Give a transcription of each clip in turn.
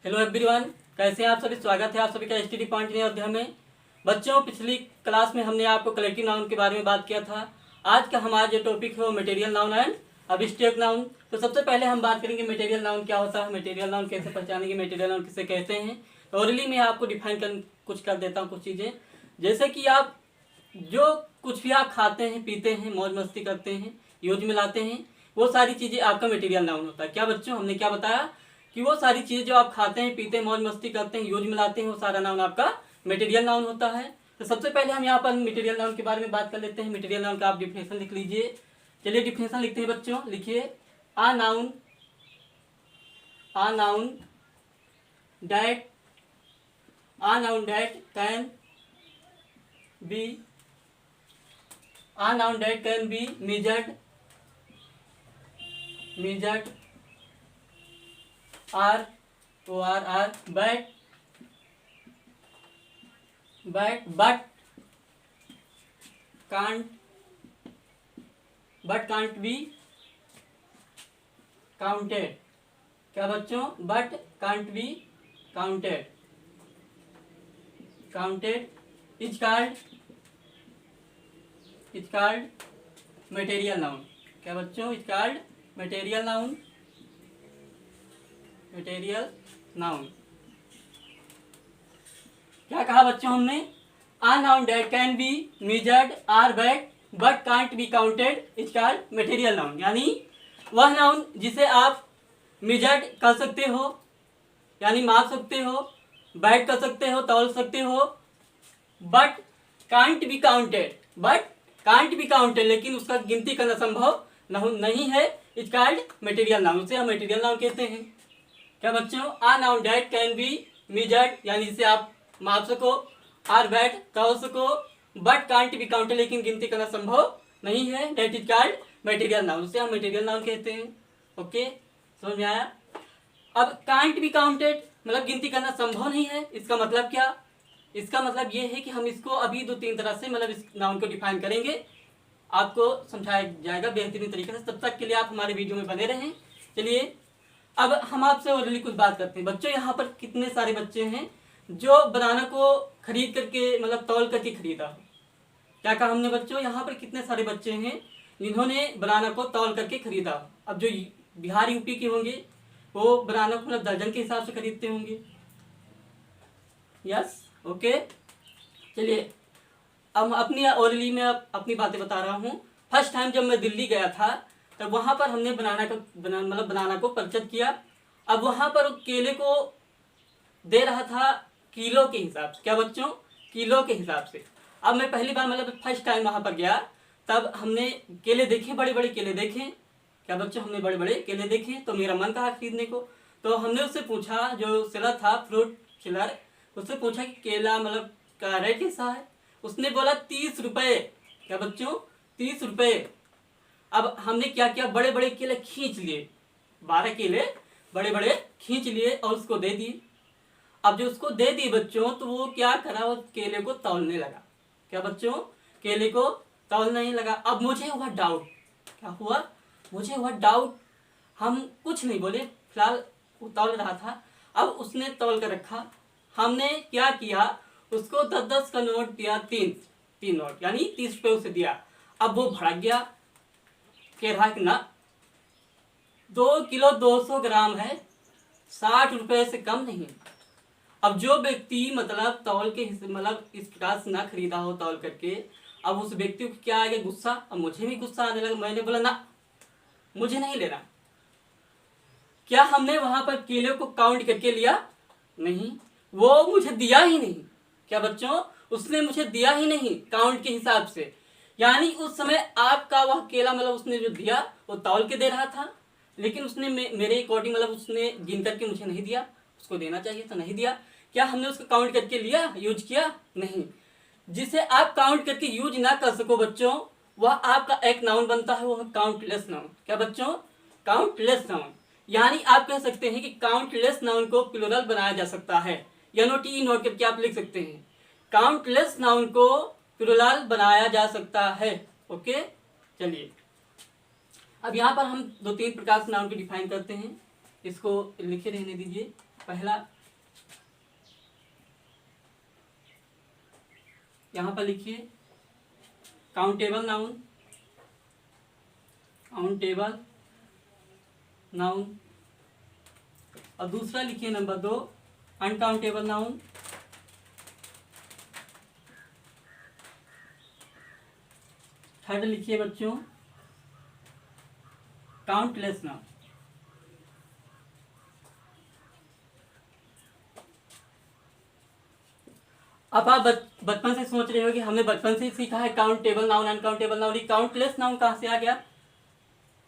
Hello everyone, कैसे हैं आप सभी। स्वागत है आप सभी का एसटीडी पॉइंट नए अध्याय में। बच्चों, पिछली क्लास में हमने आपको कलेक्टिव नाउन के बारे में बात किया था। आज का हमारा जो टॉपिक है वो material noun and abstract noun. तो सबसे पहले हम बात करेंगे मटेरियल नाउन क्या होता है, मटेरियल नाउन कैसे पहचानेंगे, मटेरियल नाउन किसे कहते हैं। तो ओरली में आपको डिफाइन कर देता हूँ कुछ चीज़ें, जैसे कि आप जो कुछ भी आप खाते हैं, पीते हैं, मौज मस्ती करते हैं, यूज में लाते हैं, वो सारी चीज़ें आपका मटेरियल नाउन होता है। क्या बच्चों, हमने क्या बताया कि वो सारी चीज़ें जो आप खाते हैं, पीते हैं, मौज मस्ती करते हैं, यूज में लाते हैं, वो सारा नाउन आपका मटेरियल नाउन होता है। तो सबसे पहले हम यहाँ पर मटेरियल नाउन के बारे में बात कर लेते हैं। मटेरियल नाउन का आप डिफिनेशन लिख लीजिए। चलिए डिफिनेशन लिखते हैं बच्चों, लिखिए। A noun that can be measured but can't be counted। क्या बच्चों, but can't be counted is called material noun। क्या बच्चों, is called material noun। क्या कहा बच्चों हमने, a noun that can be measured or weighed but can't be counted is called material noun। यानी वह नाउन जिसे आप measured कर सकते हो, यानी माप सकते हो, weighed कर सकते हो, तौल सकते हो, but can't be counted, लेकिन उसका गिनती करना संभव नहीं है, इज कॉल्ड मटेरियल नाउन। उसे हम मटेरियल नाउन कहते हैं। क्या बच्चों, आ noun that can be measured, यानी जिसे आप माप सको, आर वेट तौल सको, बट कांट बी काउंटेड, लेकिन गिनती करना संभव नहीं है, that is called material noun. उसे हम मटेरियल नाउन कहते हैं। ओके, समझ में आया। अब कांट बी काउंटेड मतलब गिनती करना संभव नहीं है, इसका मतलब क्या, इसका मतलब ये है कि हम इसको अभी 2-3 तरह से मतलब इस नाउन को डिफाइन करेंगे, आपको समझाया जाएगा बेहतरीन तरीके से। तब तक के लिए आप हमारे वीडियो में बने रहें। चलिए अब हम आपसे ओरली कुछ बात करते हैं। बच्चों, यहाँ पर कितने सारे बच्चे हैं जो बनाना को खरीद करके मतलब तौल करके खरीदा। क्या कहा हमने बच्चों, यहाँ पर कितने सारे बच्चे हैं जिन्होंने बनाना को तौल करके खरीदा। अब जो बिहार यूपी के होंगे वो बनाना को मतलब दर्जन के हिसाब से खरीदते होंगे। Yes, okay. चलिए अब अपनी ओरली में अपनी बातें बता रहा हूँ। फर्स्ट टाइम जब मैं दिल्ली गया था तब वहाँ पर हमने बनाना को परचेज किया। अब वहाँ पर केले को दे रहा था किलो के हिसाब से। क्या बच्चों, किलो के हिसाब से। अब मैं पहली बार मतलब फर्स्ट टाइम वहाँ पर गया, तब हमने केले देखे, बड़े बड़े केले देखे। क्या बच्चों, हमने बड़े बड़े केले देखे, तो मेरा मन कहा खरीदने को। तो हमने उससे पूछा, जो सेलर था, फ्रूट सेलर, उससे पूछा कि केला मतलब का रेट कैसा है। उसने बोला 30 रुपये। क्या बच्चों, 30 रुपये। अब हमने क्या किया, बड़े बड़े केले खींच लिए, 12 केले बड़े बड़े खींच लिए और उसको दे दिए। अब जो उसको दे दी बच्चों, तो वो क्या करा, वो केले को तौलने लगा। क्या बच्चों, केले को तौलने लगा। अब मुझे हुआ डाउट। क्या हुआ, मुझे हुआ डाउट। हम कुछ नहीं बोले, फिलहाल वो तौल रहा था। अब उसने तौल कर रखा, हमने क्या किया, उसको 10-10 का नोट दिया, तीन नोट यानी 30 रुपये उसे दिया। अब वो भड़क गया, कह रहा कि ना 2 किलो 200 ग्राम है, 60 रुपये से कम नहीं। अब जो व्यक्ति मतलब तौल के मतलब इस प्रकार से ना खरीदा हो तौल करके, अब उस व्यक्ति को क्या आएगा, गुस्सा। अब मुझे भी गुस्सा आने लगा। मैंने बोला ना, मुझे नहीं लेना। क्या हमने वहां पर केले को काउंट करके लिया? नहीं, वो मुझे दिया ही नहीं। क्या बच्चों, उसने मुझे दिया ही नहीं काउंट के हिसाब से। यानी उस समय आपका वह केला मतलब उसने जो दिया वो तौल के दे रहा था, लेकिन उसने मेरे अकॉर्डिंग मतलब उसने गिन करके मुझे नहीं दिया। उसको देना चाहिए तो नहीं दिया। क्या हमने उसको काउंट करके लिया, यूज किया? नहीं। जिसे आप काउंट करके यूज ना कर सको बच्चों, वह आपका एक नाउन बनता है, वो है काउंटलेस नाउन। क्या बच्चों, काउंटलेस नाउन। यानी आप कह सकते हैं कि काउंटलेस नाउन को प्लूरल बनाया जा सकता है। NOT नोट करके आप लिख सकते हैं, काउंटलेस नाउन को प्लूरल बनाया जा सकता है। ओके, चलिए अब यहाँ पर हम 2-3 प्रकार से नाउन को डिफाइन करते हैं। इसको लिखे रहने दीजिए। पहला यहाँ पर लिखिए काउंटेबल नाउन, काउंटेबल नाउन। और दूसरा लिखिए नंबर 2 अनकाउंटेबल नाउन। थर्ड लिखिए बच्चों काउंटलेस नाउन। अब आप बचपन से सोच रहे हो कि हमने बचपन से सीखा है countable noun uncountable noun, countless noun कहाँ से आ गया।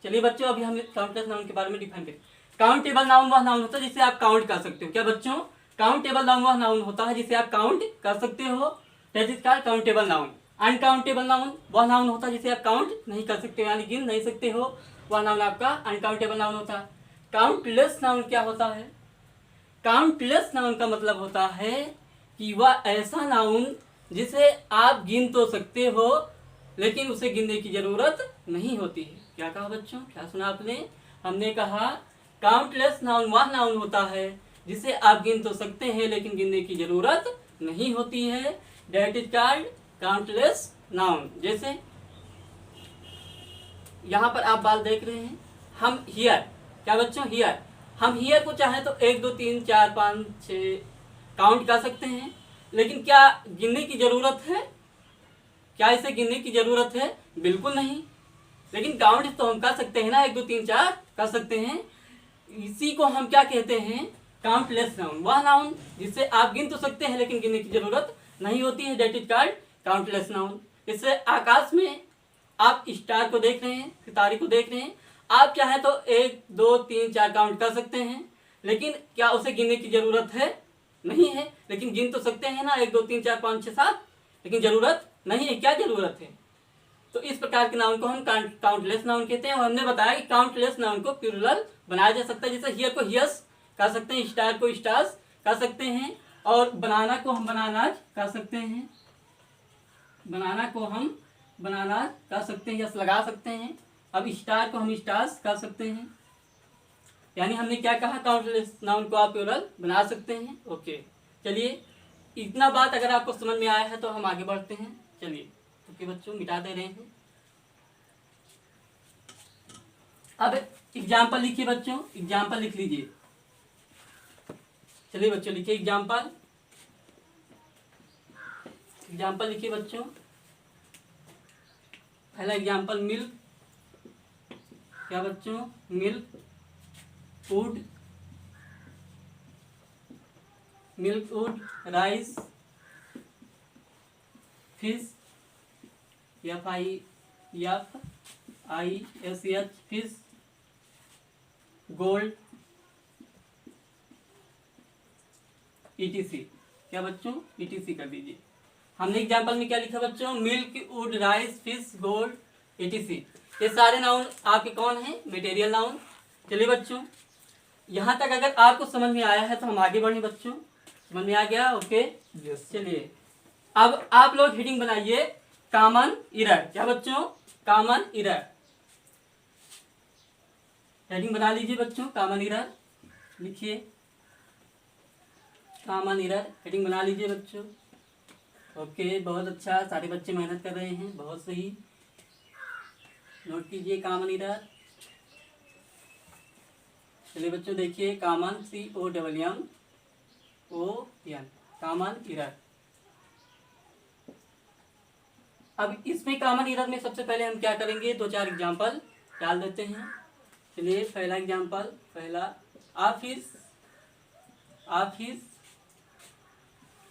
चलिए बच्चों अभी हम काउंटलेस नाउन के बारे में डिफाइन करें। काउंटेबल नाउन वह नाउन होता है जिसे आप काउंट कर सकते हो। क्या बच्चों, काउंटेबल नाउन वह नाउन होता है जिसे आप काउंट कर सकते हो, that is called countable noun. Uncountable noun वह नाउन होता है जिसे आप काउंट नहीं कर सकते यानी गिन नहीं सकते हो, वह नाउन आपका अनकाउंटेबल नाउन होता है। काउंटलेस नाउन क्या होता है। काउंटलेस नाउन का मतलब होता है कि वह ऐसा नाउन जिसे आप गिन तो सकते हो लेकिन उसे गिनने की जरूरत नहीं होती है। क्या कहा बच्चों, क्या सुना आपने। हमने कहा काउंटलेस नाउन वह नाउन होता है जिसे आप गिन तो सकते हैं लेकिन गिनने की जरूरत नहीं होती है, that is called countless noun. जैसे यहाँ पर आप बाल देख रहे हैं, हम हियर, क्या बच्चों हियर, हम हियर को चाहे तो 1 2 3 4 5 6 काउंट कर सकते हैं, लेकिन क्या गिनने की जरूरत है, क्या इसे गिनने की जरूरत है, बिल्कुल नहीं। लेकिन काउंट तो हम कर सकते हैं ना, 1 2 3 4 कर सकते हैं। इसी को हम क्या कहते हैं, काउंटलेस नाउन, वह नाउन जिसे आप गिन तो सकते हैं लेकिन गिनने की जरूरत नहीं होती है, that is called countless noun. इससे आकाश में आप स्टार को देख रहे हैं, सितारे को देख रहे हैं, आप चाहे तो 1 2 3 4 काउंट कर सकते हैं, लेकिन क्या उसे गिनने की जरूरत है, नहीं है। लेकिन गिन तो सकते हैं ना 1 2 3 4 5 6 7, लेकिन जरूरत नहीं है। क्या जरूरत है। तो इस प्रकार के नाउन को हम काउंटलेस नाउन कहते हैं। और हमने बताया कि काउंटलेस नाउन को प्लूरल बनाया जा सकता है, जैसे हियर को हियर्स कर सकते हैं, स्टार को स्टार्स कर सकते हैं, और बनाना को हम बनानाज कर सकते हैं, बनाना को हम बनानाज कर सकते हैं, यस लगा सकते हैं। अब स्टार को हम स्टार्स कर सकते हैं। यानी हमने क्या कहा, काउंटलेस नाउन को आप प्लूरल बना सकते हैं। ओके, चलिए इतना बात अगर आपको समझ में आया है तो हम आगे बढ़ते हैं। चलिए ओके बच्चों, मिटा दे रहे हैं। अब एग्जाम्पल लिखिए बच्चों, एग्जाम्पल लिख लीजिए। चलिए बच्चों लिखिए एग्जाम्पल, एग्जाम्पल लिखिए बच्चों। पहला एग्जाम्पल मिल्क, क्या बच्चों, milk would, milk would rice fish, FISH fish, gold ETC, क्या बच्चों, ETC कर दीजिए। हमने एग्जाम्पल में क्या लिखा बच्चों, milk would rice fish gold ETC। ये सारे नाउन आपके कौन है, मटेरियल नाउन। चलिए बच्चों यहाँ तक अगर आपको समझ में आया है तो हम आगे बढ़े बच्चों, समझ में आ गया। Okay yes. चलिए अब आप लोग हेडिंग बनाइए कॉमन एरर। क्या बच्चों, कॉमन एरर, हेडिंग बना लीजिए बच्चों, कॉमन एरर लिखिए, कॉमन एरर हेडिंग बना लीजिए बच्चों। ओके बहुत अच्छा, सारे बच्चे मेहनत कर रहे हैं, बहुत सही। नोट कीजिए कॉमन एरर। चलिए बच्चों देखिए कॉमन COMMON कॉमन एरर। अब इसमें कॉमन एरर में सबसे पहले हम क्या करेंगे, 2 4 एग्जाम्पल डाल देते हैं। चलिए पहला एग्जाम्पल, पहला office, office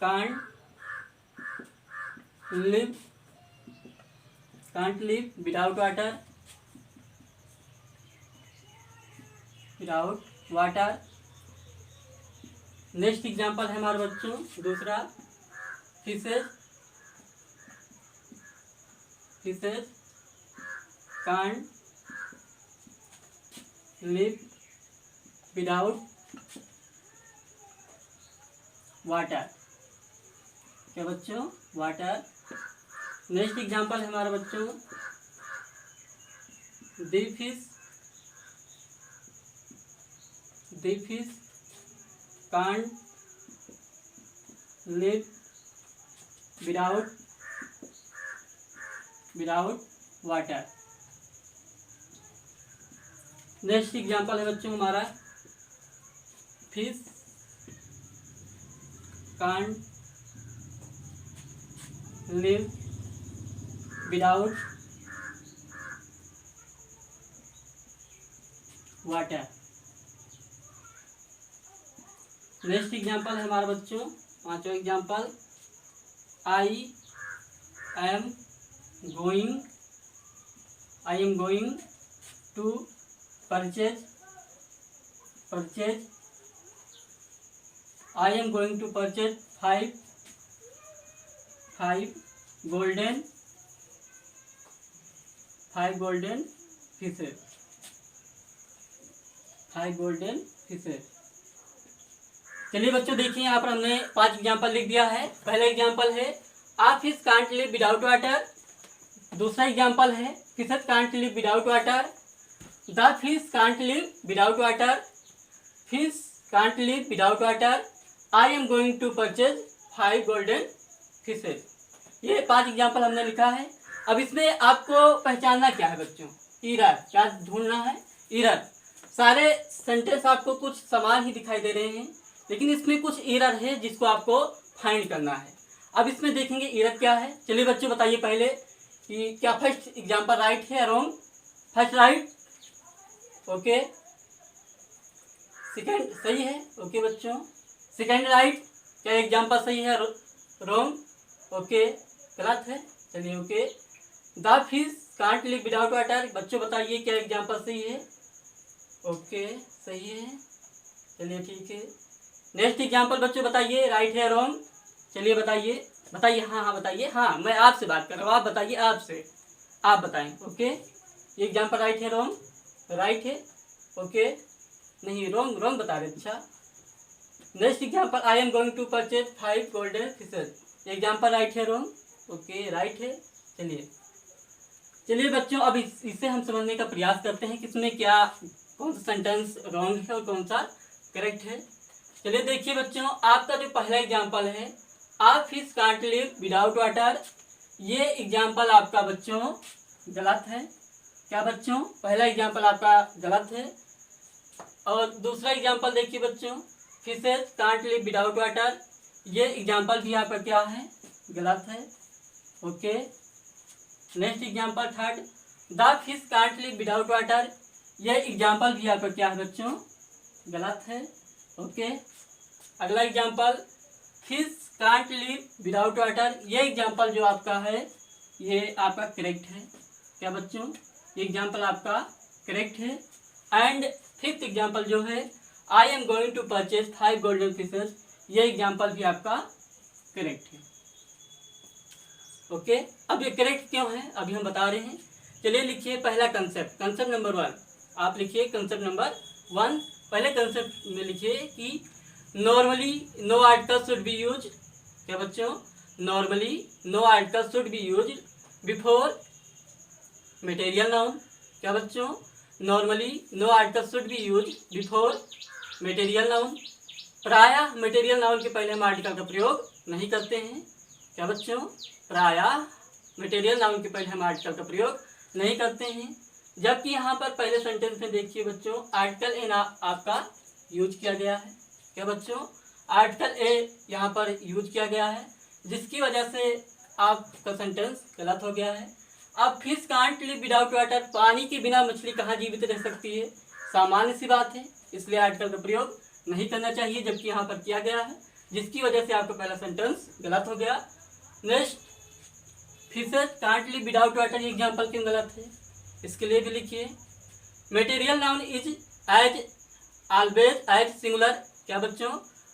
can't live without water, without water. Next example है हमारे बच्चों दूसरा, fishes, fishes can't live without water, क्या बच्चों, वाटर। नेक्स्ट एग्जाम्पल है हमारा बच्चों the fish can't live without without water. Next example है बच्चों हमारा fish can't live without water. Next example है हमारा बच्चों पांचवा example I am going to purchase I am going to purchase five golden fishes. चलिए बच्चों देखिए यहाँ पर हमने 5 एग्जाम्पल लिख दिया है। पहला एग्जाम्पल है a fish can't live without water. दूसरा एग्जाम्पल है fishes can't live without water. The fish can't live without water. Fish can't live without water. I am going to purchase 5 golden fishes. ये 5 example हमने लिखा है। अब इसमें आपको पहचानना क्या है बच्चों, इरर। क्या ढूंढना है, इरर। सारे सेंटेंस आपको कुछ समान ही दिखाई दे रहे हैं, लेकिन इसमें कुछ एरर है जिसको आपको फाइंड करना है। अब इसमें देखेंगे एरर क्या है। चलिए बच्चों बताइए पहले कि क्या फर्स्ट एग्जांपल राइट है या wrong. First right, okay. Second सही है, ओके बच्चों। सेकंड राइट, क्या एग्जांपल सही है, रॉन्ग, ओके, गलत है, चलिए okay. The fish can't live without water, बच्चों बताइए क्या एग्जांपल सही है, ओके सही है, चलिए ठीक है। नेक्स्ट एग्जांपल बच्चों बताइए राइट है रॉन्ग। चलिए बताइए हाँ बताइए, हाँ मैं आपसे बात कर रहा हूँ, आप बताइए, आपसे आप बताएं, ओके। ये एग्जांपल राइट है रॉन्ग, राइट है, ओके, नहीं रॉन्ग बता रहे। अच्छा next example I am going to purchase 5 golden fishes. Example right है रॉन्ग, ओके राइट है। चलिए बच्चों अब इससे हम समझने का प्रयास करते हैं कि इसमें क्या कौन सा सेंटेंस रॉन्ग है और कौन सा करेक्ट है। चलिए देखिए बच्चों आपका जो पहला एग्जांपल है a fish can't live without water, ये एग्जांपल आपका बच्चों गलत है। क्या बच्चों, पहला एग्जांपल आपका गलत है। और दूसरा एग्जांपल देखिए बच्चों fishes can't live without water, ये एग्जांपल भी आपका क्या है, गलत है, okay. Next example third the fish can't live without water, ये एग्जांपल भी आपका क्या है बच्चों, गलत है, ओके। अगला example fish can't live without water, ये एग्जांपल जो आपका है ये आपका करेक्ट है। क्या बच्चों, ये एग्जांपल आपका करेक्ट है। एंड फिफ्थ एग्जांपल जो है I am going to purchase 5 golden fishes, ये एग्जांपल भी आपका करेक्ट है, ओके। अब ये करेक्ट क्यों है अभी हम बता रहे हैं। चलिए लिखिए पहला कंसेप्ट, कंसेप्ट नंबर 1 आप लिखिए। कंसेप्ट नंबर 1 पहले कंसेप्ट में लिखिए कि normally no article should be use. क्या बच्चों, normally no article should be use before material noun. क्या बच्चों, normally no article should be use before material noun. प्रायः मटेरियल नाउन के पहले हम आर्टिकल का प्रयोग नहीं करते हैं। क्या बच्चों, प्रायः मटेरियल नाउन के पहले हम आर्टिकल का प्रयोग नहीं करते हैं। जबकि यहाँ पर पहले सेंटेंस में देखिए बच्चों आर्टिकल ए आपका यूज किया गया है। क्या बच्चों, आर्टिकल ए यहाँ पर यूज किया गया है, जिसकी वजह से आपका सेंटेंस गलत हो गया है। अब fish can't live without water, पानी के बिना मछली कहाँ जीवित रह सकती है, सामान्य सी बात है, इसलिए आर्टिकल का प्रयोग नहीं करना चाहिए, जबकि यहाँ पर किया गया है, जिसकी वजह से आपका पहला सेंटेंस गलत हो गया। Next fishes can't live without water, ये एग्जाम्पल क्यों गलत है, इसके लिए भी लिखिए material noun is as always as singular. क्या बच्चों,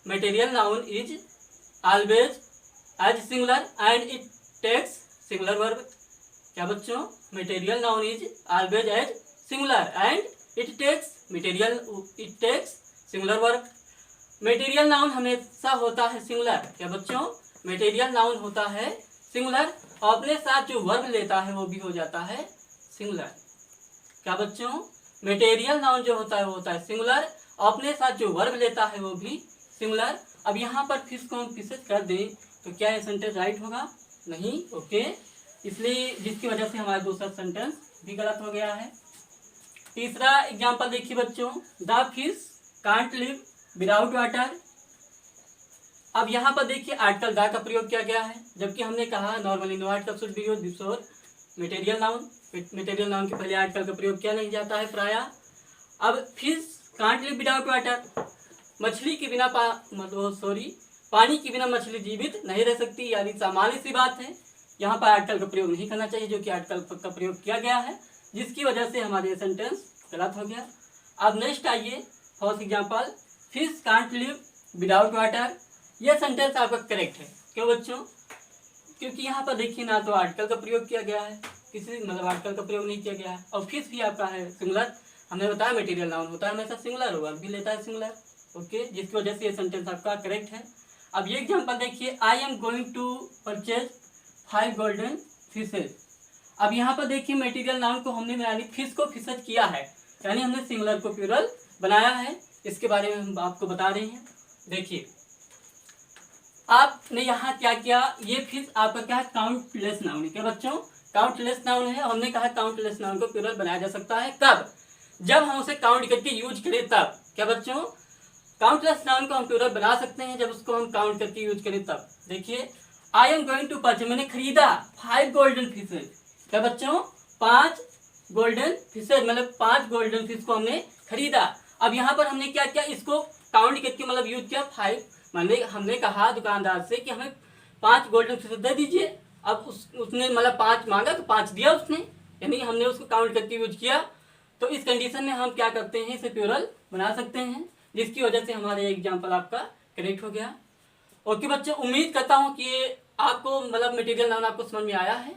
material noun is always as singular and it takes singular verb. क्या बच्चों, material noun is always as singular and it takes singular verb. Material noun हमेशा होता है singular. क्या बच्चों, material noun होता है सिंगुलर और अपने साथ जो वर्ब लेता है वो भी हो जाता है सिंगुलर। क्या बच्चों, मटेरियल नाउन जो होता है वो होता है सिंगुलर और अपने साथ जो वर्ब लेता है वो भी सिंगुलर। अब यहाँ पर फिश को हम फिशेज कर दें तो क्या ये सेंटेंस राइट होगा, नहीं, ओके। इसलिए जिसकी वजह से हमारा दूसरा सेंटेंस भी गलत हो गया है। तीसरा एग्जाम्पल देखिए बच्चों, the fish can't live without water. अब यहाँ पर देखिए आर्टिकल द का प्रयोग किया गया है, जबकि हमने कहा normally no article should be used before material noun. Material noun के पहले आर्टिकल का प्रयोग किया नहीं जाता है प्रायः। अब fish can't live without water, मछली के बिना पानी के बिना मछली जीवित नहीं रह सकती, यानी सामान्य सी बात है। यहाँ पर आर्टिकल का प्रयोग नहीं करना चाहिए, जो कि आर्टिकल का प्रयोग किया गया है, जिसकी वजह से हमारे ये सेंटेंस गलत हो गया। अब नेक्स्ट आइए first example, fish can't live without water. यह सेंटेंस आपका करेक्ट है। क्यों बच्चों? क्योंकि यहाँ पर देखिए ना तो आर्टिकल का प्रयोग किया गया है, किसी आर्टिकल का प्रयोग नहीं किया गया है, और फिश भी आपका है सिंगुलर। हमने बताया मटेरियल नाउन होता है हमेशा सिंगुलर, होगा भी लेता है सिंगुलर। ओके, जिसकी वजह से ये सेंटेंस आपका करेक्ट है। अब ये एग्जांपल देखिए, I am going to purchase 5 golden fishes. अब यहाँ पर देखिए मटेरियल नाउन को हमने यानी फिश को फिशेज किया है, यानी हमने सिंगुलर को प्लूरल बनाया है। इसके बारे में हम आपको बता रहे हैं। देखिए आपने यहाँ क्या किया, ये फिश आपका क्या है, काउंटलेस नाउन है। क्या बच्चों? काउंटलेस नाउन है। हमने कहा काउंटलेस नाउन को प्लूरल बनाया जा सकता है कब? जब हम उसे काउंट करके यूज करें तब। क्या बच्चों? काउंटलेस नाउन को हम प्लूरल बना सकते हैं जब उसको हम काउंट करके यूज करें तब। देखिए I am going to purchase, मैंने खरीदा 5 गोल्डन फिशेज। क्या बच्चों? 5 गोल्डन फिशेज, मतलब 5 गोल्डन फिश को हमने खरीदा। अब यहाँ पर हमने क्या किया, इसको काउंट करके मतलब यूज किया 5। हमने कहा दुकानदार से कि हमें 5 गोल्डन फिशेज दे दीजिए। अब उसने मतलब 5 मांगा तो 5 दिया उसने, यानी हमने उसको काउंट करके यूज किया। तो इस कंडीशन में हम क्या करते हैं, इसे प्लूरल बना सकते हैं, जिसकी वजह से हमारा एग्जाम्पल आपका करेक्ट हो गया। ओके बच्चों, उम्मीद करता हूँ कि आपको मतलब मटेरियल नाउन आपको समझ में आया है,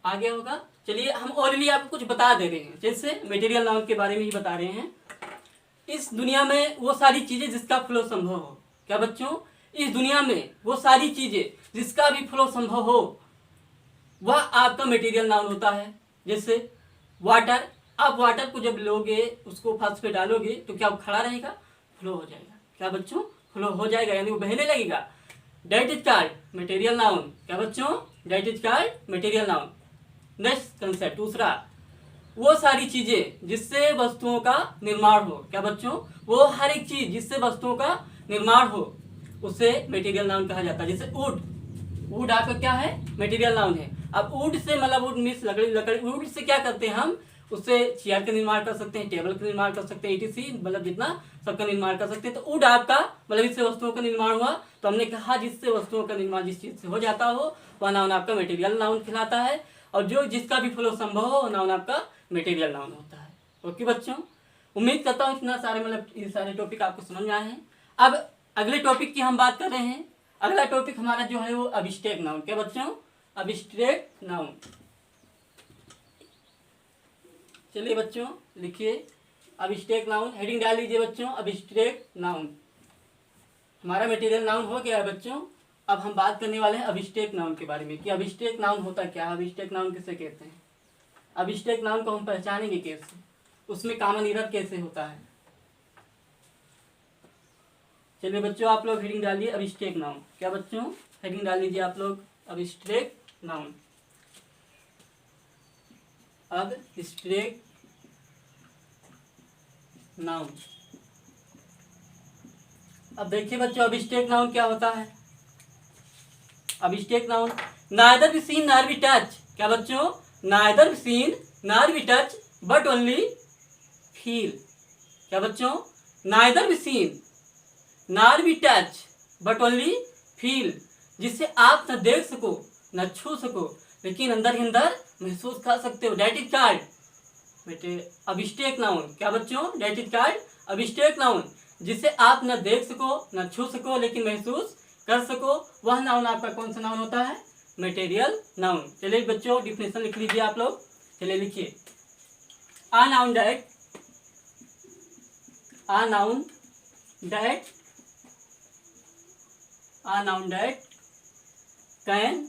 आ गया होगा। चलिए हम ओरली आपको कुछ बता दे रहे हैं, जैसे मटेरियल नाउन के बारे में ही बता रहे हैं। इस दुनिया में वो सारी चीजें जिसका फ्लो संभव हो। क्या बच्चों? इस दुनिया में वो सारी चीजें जिसका भी फ्लो संभव हो, वह आपका मटेरियल नाउन होता है। जैसे वाटर, आप वाटर को जब लोगे, उसको फर्स्ट पे डालोगे तो क्या वो खड़ा रहेगा? फ्लो हो जाएगा। क्या बच्चों? फ्लो हो जाएगा, यानी वो बहने लगेगा। That is called material noun. क्या बच्चों? That is called material noun. Next concept दूसरा, वो सारी चीजें जिससे वस्तुओं का निर्माण हो। क्या बच्चों? वो हर एक चीज जिससे वस्तुओं का निर्माण हो, उसे मटेरियल नाउन कहा जाता है। जैसे वुड, वुड आपका क्या है? मटेरियल नाउन है। अब वुड से मतलब वुड मीन्स लकड़ी, वुड से क्या करते हैं हम? उससे चेयर का निर्माण कर सकते हैं, टेबल का निर्माण कर सकते हैं, etc, मतलब जितना सबका निर्माण कर सकते हैं। तो वुड आपका मतलब इससे वस्तुओं का निर्माण हुआ। तो हमने कहा जिससे वस्तुओं का निर्माण जिस चीज से हो जाता हो, वह नाउन आपका मटेरियल नाउन कहलाता है। और जो जिसका भी फ्लो संभव हो, नाउन आपका मटेरियल नाउन होता है। ओके बच्चों, उम्मीद करता हूँ इतना सारे मतलब ये सारे टॉपिक आपको समझ में आए हैं। अब अगले टॉपिक की हम बात कर रहे हैं। अगला टॉपिक हमारा जो है वो अब्स्ट्रैक्ट नाउन। क्या बच्चों? Abstract noun. चलिए बच्चों लिखिए अब्स्ट्रैक्ट नाउन, हेडिंग डाल लीजिए बच्चों, अब्स्ट्रैक्ट नाउन। हमारा मटेरियल नाउन हो गया है बच्चों। अब हम बात करने वाले हैं अब्स्ट्रैक्ट नाउन के बारे में कि अब्स्ट्रैक्ट नाउन होता क्या है, अब्स्ट्रैक्ट नाउन किसे कहते हैं, अब्स्ट्रैक्ट नाउन को हम पहचानेंगे कैसे, उसमें कॉमन एरर कैसे होता है। चलिए बच्चों आप लोग हेडिंग डालिए अब्स्ट्रैक्ट नाउन। क्या बच्चों? हेडिंग डाल लीजिए आप लोग अब्स्ट्रैक्ट नाउन। Abstract noun. अब देखिए बच्चों अब्स्ट्रैक्ट नाउन क्या होता है। Abstract noun, neither be seen nor be touch. क्या बच्चों? Neither be seen nor be touch but only feel. क्या बच्चों? Neither be seen nor be touch but only feel, जिससे आप न देख सको न छू सको, लेकिन अंदर ही अंदर महसूस कर सकते हो। डेट इज कॉल्ड बेटे अब्स्ट्रैक्ट नाउन। क्या बच्चों? That is called abstract noun, जिसे आप न देख सको न छू सको लेकिन महसूस कर सको, वह नाउन आपका कौन सा नाउन होता है? Material noun. चलिए बच्चों डिफिनेशन लिख लीजिए आप लोग। चलिए लिखिए, a noun that, a noun that, a noun that can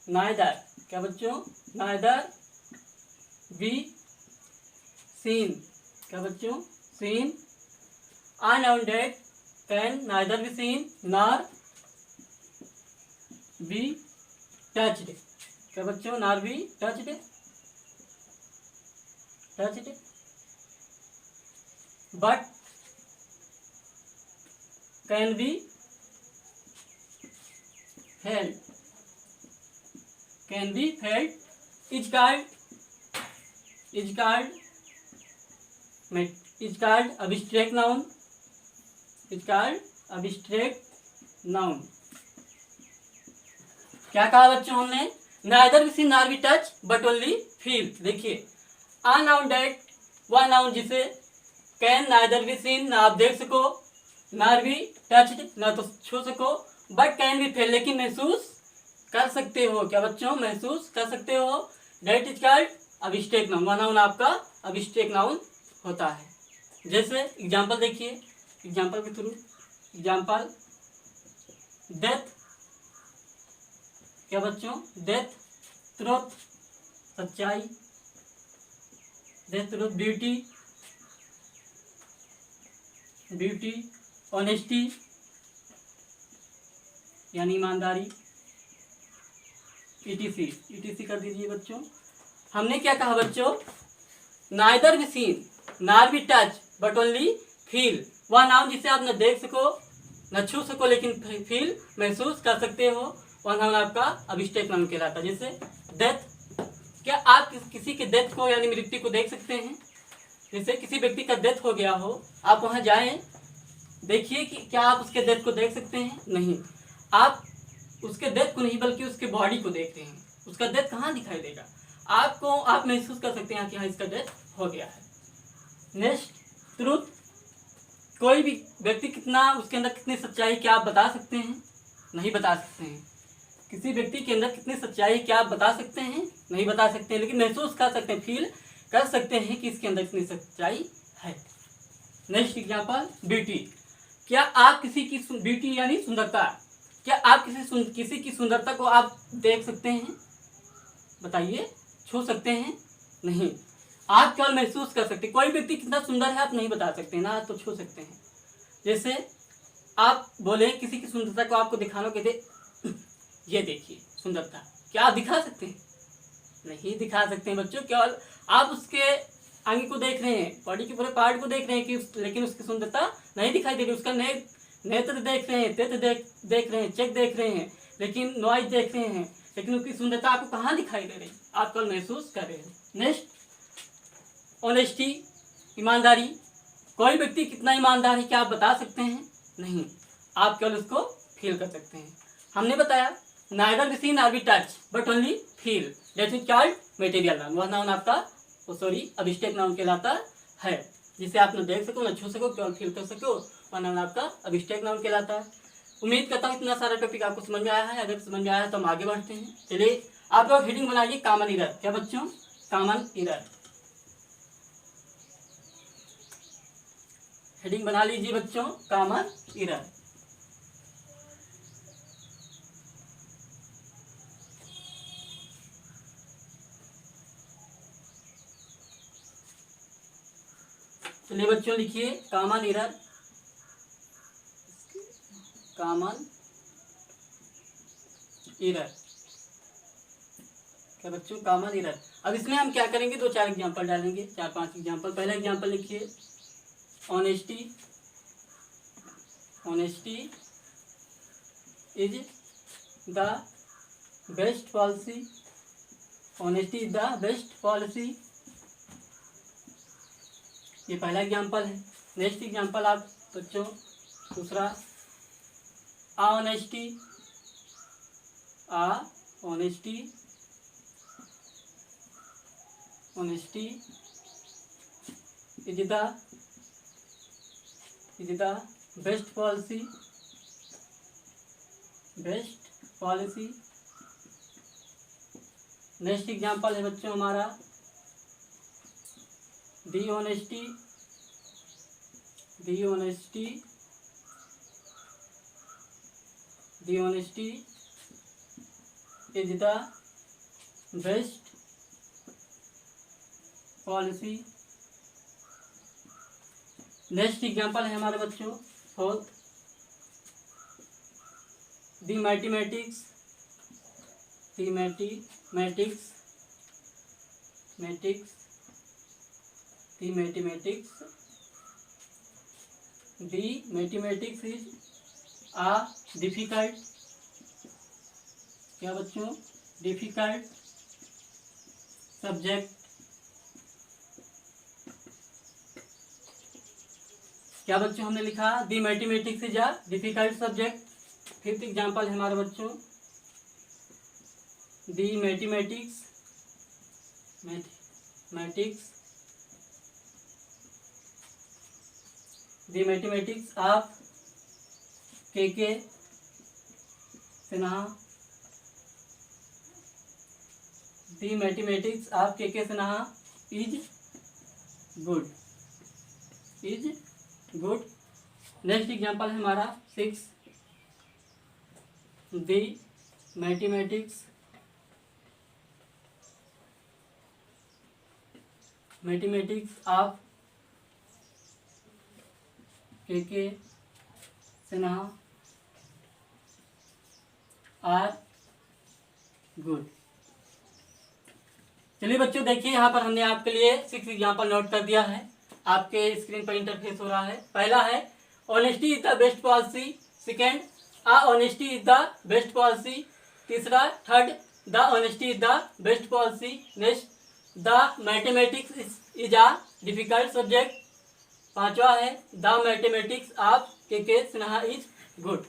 neither. क्या बच्चों? Neither be seen. क्या बच्चों? Seen. A noun that can neither be seen nor be touched. क्या बच्चों, nor be touched, touched but can be felt, can be felt is called, is called abstract noun, is called abstract noun। क्या कहा बच्चों हमने, neither we see nor we touch but only feel. देखिए a noun that, वह noun जिसे can neither we seen, ना आप देख सको, नॉर वी टच, ना तो छू सको, बट कैन बी फील, लेकिन महसूस कर सकते हो। क्या बच्चों, महसूस कर सकते हो। That is called abstract noun, वह नाउन आपका abstract नाउन होता है। जैसे एग्जाम्पल देखिए, एग्जाम्पल के थ्रू, एग्जाम्पल डेथ, क्या बच्चों, डेथ ट्रुथ सच्चाई, death truth beauty, beauty honesty यानी ईमानदारी, ईटीसी, ईटीसी कर दीजिए बच्चों। हमने क्या कहा बच्चों, neither be seen nor be touch but only feel, वह नाउन जिसे आप न देख सको न छू सको लेकिन फील महसूस कर सकते हो, वह नाउन आपका abstract नाउन कहलाता है। जैसे डेथ, क्या आप किसी के डेथ को यानी मृत्यु को देख सकते हैं। जैसे किसी व्यक्ति का डेथ हो गया हो, आप वहां जाएं, देखिए कि क्या आप उसके डेथ को देख सकते हैं, नहीं। आप उसके डेथ को नहीं बल्कि उसके बॉडी को देख रहे हैं, उसका डेथ कहाँ दिखाई देगा आपको, आप महसूस कर सकते हैं कि हाँ इसका डेथ हो गया है। नेक्स्ट ट्रूथ, कोई भी व्यक्ति कितना, उसके अंदर कितनी सच्चाई क्या आप बता सकते हैं, नहीं बता सकते हैं। किसी व्यक्ति के अंदर कितनी सच्चाई क्या आप बता सकते हैं, नहीं बता सकते हैं, लेकिन महसूस कर सकते हैं, फील कर सकते हैं कि इसके अंदर कितनी सच्चाई है। नेक्स्ट एग्जाम्पल ब्यूटी, क्या आप किसी की ब्यूटी यानी सुंदरता, क्या आप किसी की सुंदरता को आप देख सकते हैं, बताइए, छू सकते हैं, नहीं। आप केवल महसूस कर सकते हैं। कोई व्यक्ति कितना सुंदर है आप नहीं बता सकते ना, तो छू सकते हैं। जैसे आप बोले किसी की सुंदरता को आपको दिखाना, कहते ये देखिए सुंदरता, क्या आप दिखा सकते हैं, नहीं दिखा सकते हैं बच्चों। केवल आप उसके अंग को देख रहे हैं, बॉडी के पूरे पार्ट को देख रहे हैं कि लेकिन उसकी सुंदरता नहीं दिखाई दे रही। उसका नेत्र देख रहे हैं, तेत्र देख रहे हैं, चेक देख रहे हैं, लेकिन नॉइज देख रहे हैं, लेकिन उसकी सुंदरता आपको कहाँ दिखाई दे रही, आप केवल महसूस कर रहे हैं। नेक्स्ट ऑनेस्टी, ईमानदारी, कोई व्यक्ति कितना ईमानदार है क्या आप बता सकते हैं, नहीं। आप केवल उसको फील कर सकते हैं। हमने बताया neither be seen nor be touch but only feel, that is called material noun, वह नाउन आपका abstract नाउन कहलाता है। जिसे आप न देख सको न छू सको, केवल फील कर सको, वह नाउन आपका abstract नाउन कहलाता है। उम्मीद करता हूँ इतना सारा टॉपिक आपको समझ में आया है। अगर समझ में आया है तो हम आगे बढ़ते हैं। चलिए आप लोग हेडिंग बनाइए कॉमन एरर। क्या बच्चों, कॉमन एरर, हेडिंग बना लीजिए बच्चों, कॉमन एरर। चलिए बच्चों लिखिए कॉमन एरर, कॉमन एरर। क्या बच्चों, कॉमन एरर। अब इसमें हम क्या करेंगे, दो चार एग्जांपल डालेंगे, 4-5 एग्जांपल। पहला एग्जांपल लिखिए, honesty, honesty is the best policy, honesty is the best policy, ये पहला एग्जांपल है। नेक्स्ट एग्जांपल आप बच्चों दूसरा, honesty, honesty, honesty is the best policy, best policy. Next example है बच्चों हमारा the honesty, the honesty, the honesty is the best policy. Next example है हमारे बच्चों fourth, the mathematics, mathematics is a difficult, क्या बच्चों, डिफिकल्ट सब्जेक्ट। क्या बच्चों हमने लिखा, the mathematics is a difficult subject. Fifth example है हमारे बच्चों, दी मैथमेटिक्स ऑफ के सिन्हा, दी मैथमेटिक्स ऑफ के Sinha is good, next example है हमारा 6, दी मैथमेटिक्स ऑफ के सिन्हा आर गुड। चलिए बच्चों देखिए, यहाँ पर हमने आपके लिए 6 एग्जाम्पल नोट कर दिया है, आपके स्क्रीन पर इंटरफेस हो रहा है। पहला है honesty is the best policy, second honesty is the best policy, तीसरा third the honesty is the best policy, next the mathematics is a difficult subject, पांचवा है द मैथमेटिक्स ऑफ के सिन्हा इज गुड,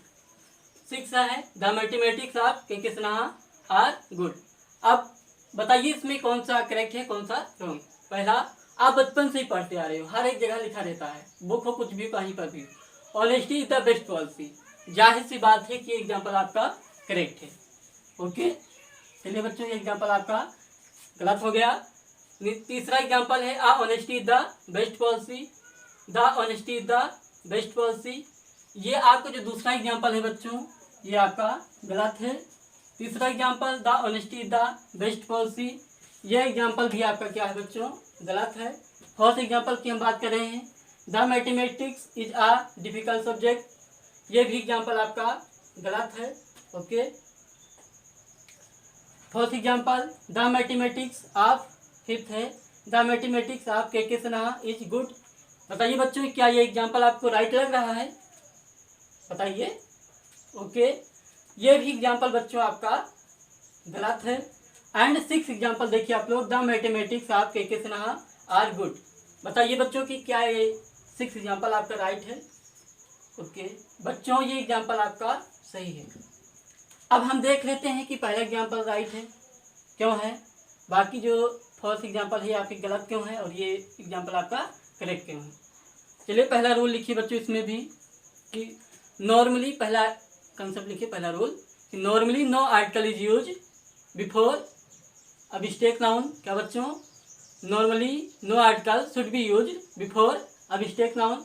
6 है द मैथमेटिक्स ऑफ के Sinha are good. अब बताइए इसमें कौन सा करेक्ट है, कौन सा रॉन्ग। पहला, आप बचपन से ही पढ़ते आ रहे हो, हर एक जगह लिखा रहता है, बुक हो कुछ भी, कहीं पर भी, honesty is the best policy, जाहिर सी बात है कि एग्जाम्पल आपका करेक्ट है। ओके, चलिए बच्चों ये एग्जाम्पल आपका गलत हो गया। तीसरा एग्जाम्पल है honesty is the best policy, the honesty is the best policy, ये आपका जो दूसरा एग्जाम्पल है बच्चों ये आपका गलत है। तीसरा example the honesty is the best policy, यह एग्जाम्पल भी आपका क्या है बच्चों, गलत है। फोर्थ एग्जाम्पल की हम बात कर रहे हैं, the mathematics is a difficult subject, ये भी एग्जाम्पल आपका गलत है। Okay, fourth example the mathematics of, fifth है द मैथमेटिक्स ऑफ के सिन्हा इज गुड। बताइए बच्चों क्या ये एग्जाम्पल आपको राइट लग रहा है, बताइए। ओके, ये भी एग्जाम्पल बच्चों आपका गलत है। एंड 6 एग्जाम्पल देखिए आप लोग, द मैथमेटिक्स ऑफ के सिन्हा आर गुड। बताइए बच्चों कि क्या ये 6 एग्जाम्पल आपका राइट है। ओके बच्चों, ये एग्जाम्पल आपका सही है। अब हम देख लेते हैं कि पहला एग्जाम्पल राइट है क्यों है, बाकी जो फर्स्ट एग्जाम्पल है आपके गलत क्यों है और ये एग्जाम्पल आपका करेक्ट क्यों है। चलिए पहला रूल लिखिए बच्चों इसमें भी कि नॉर्मली, पहला कंसेप्ट लिखिए, पहला रूल कि normally no article is use before abstract noun. क्या बच्चों, normally no article should be use before abstract noun,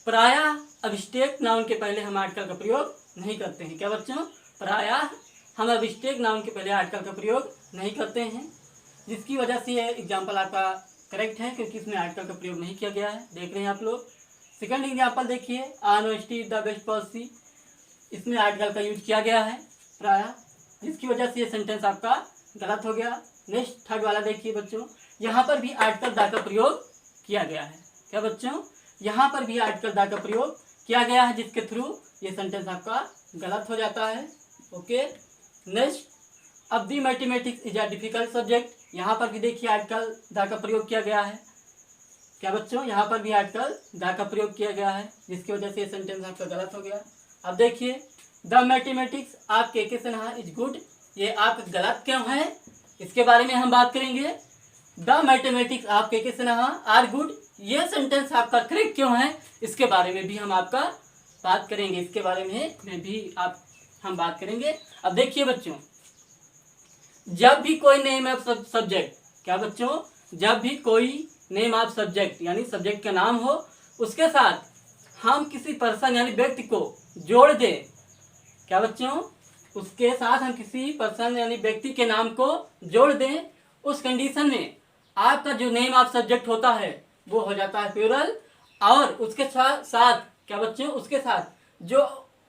प्रायः अब्स्ट्रैक्ट नाउन के पहले हम आर्टिकल का प्रयोग नहीं करते हैं। क्या बच्चों, प्रायः हम अब्स्ट्रैक्ट नाउन के पहले आर्टिकल का प्रयोग नहीं करते हैं, जिसकी वजह से ये एग्जाम्पल आपका करेक्ट है क्योंकि इसमें आर्टिकल का प्रयोग नहीं किया गया है। देख रहे हैं आप लोग। सेकंड एग्जाम्पल देखिए, honesty is the best policy, इसमें आर्टिकल का यूज किया गया है प्रायः, जिसकी वजह से ये सेंटेंस आपका गलत हो गया। नेक्स्ट थर्ड वाला देखिए बच्चों, यहाँ पर भी आर्टिकल द का प्रयोग किया गया है। क्या बच्चों, यहाँ पर भी आर्टिकल द का प्रयोग किया गया है, जिसके थ्रू ये सेंटेंस आपका गलत हो जाता है। ओके, नेक्स्ट, अब the mathematics is a difficult subject, यहाँ पर भी देखिए आर्टिकल द का प्रयोग किया गया है। क्या बच्चों, यहाँ पर भी आर्टिकल द का प्रयोग किया गया है, जिसकी वजह से ये सेंटेंस आपका गलत हो गया। अब देखिए, द मैथमेटिक्स ऑफ के सिन्हा इज गुड, ये आपका गलत क्यों है, इसके बारे में हम बात करेंगे। द मैथमेटिक्स ऑफ के सिन्हा आर गुड, ये सेंटेंस आपका करेक्ट क्यों है, इसके बारे में भी हम आपका बात करेंगे, इसके बारे में भी हम बात करेंगे। अब देखिए बच्चों, जब भी कोई नेम ऑफ सब्जेक्ट, क्या बच्चों, जब भी कोई नेम ऑफ सब्जेक्ट यानी सब्जेक्ट का नाम हो, उसके साथ हम किसी पर्सन यानी व्यक्ति को जोड़ दें। क्या बच्चों, उसके साथ हम किसी पर्सन यानी व्यक्ति के नाम को जोड़ दें, उस कंडीशन में आपका जो नेम ऑफ सब्जेक्ट होता है वो हो जाता है प्लूरल, और उसके साथ क्या बच्चों, उसके साथ जो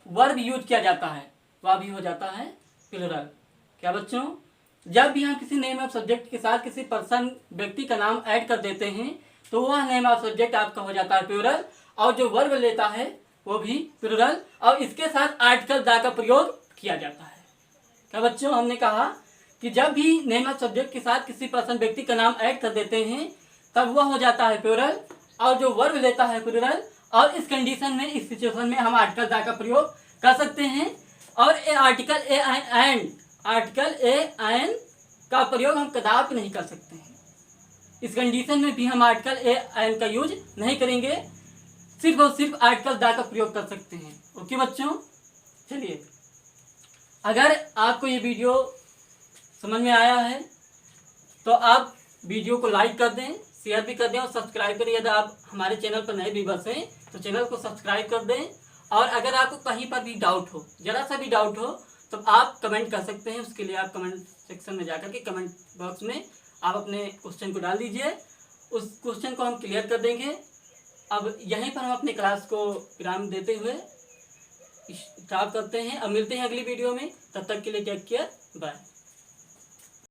वर्ब यूज किया जाता है वह भी हो जाता है प्लूरल। क्या बच्चों, जब भी हम किसी नेम ऑफ सब्जेक्ट के साथ किसी पर्सन व्यक्ति का नाम ऐड कर देते हैं तो वह नेम ऑफ सब्जेक्ट आपका हो जाता है प्लूरल, और जो वर्ब लेता है वो भी प्लूरल, और इसके साथ आर्टिकल दा का प्रयोग किया जाता है। क्या बच्चों, हमने कहा कि जब भी नेम ऑफ सब्जेक्ट के साथ किसी पर्सन व्यक्ति का नाम ऐड कर देते हैं तब वह हो जाता है प्लूरल, और जो वर्ब लेता है प्लूरल, और इस कंडीशन में, इस सिचुएशन में हम आर्टिकल दा का प्रयोग कर सकते हैं। और आर्टिकल ए एन का प्रयोग हम कदापि नहीं कर सकते हैं। इस कंडीशन में भी हम आर्टिकल ए एन का यूज नहीं करेंगे, सिर्फ और सिर्फ आर्टिकल दा का प्रयोग कर सकते हैं। ओके बच्चों, चलिए, अगर आपको ये वीडियो समझ में आया है तो आप वीडियो को लाइक कर दें, शेयर भी कर दें और सब्सक्राइब करें। यदि आप हमारे चैनल पर नए व्यूअर्स हैं तो चैनल को सब्सक्राइब कर दें। और अगर आपको कहीं पर भी डाउट हो, जरा सा भी डाउट हो, तो आप कमेंट कर सकते हैं। उसके लिए आप कमेंट सेक्शन में जाकर के कमेंट बॉक्स में आप अपने क्वेश्चन को डाल दीजिए, उस क्वेश्चन को हम क्लियर कर देंगे। अब यहीं पर हम अपने क्लास को विराम देते हुए स्टॉप करते हैं। अब मिलते हैं अगली वीडियो में, तब तक के लिए टेक केयर, बाय।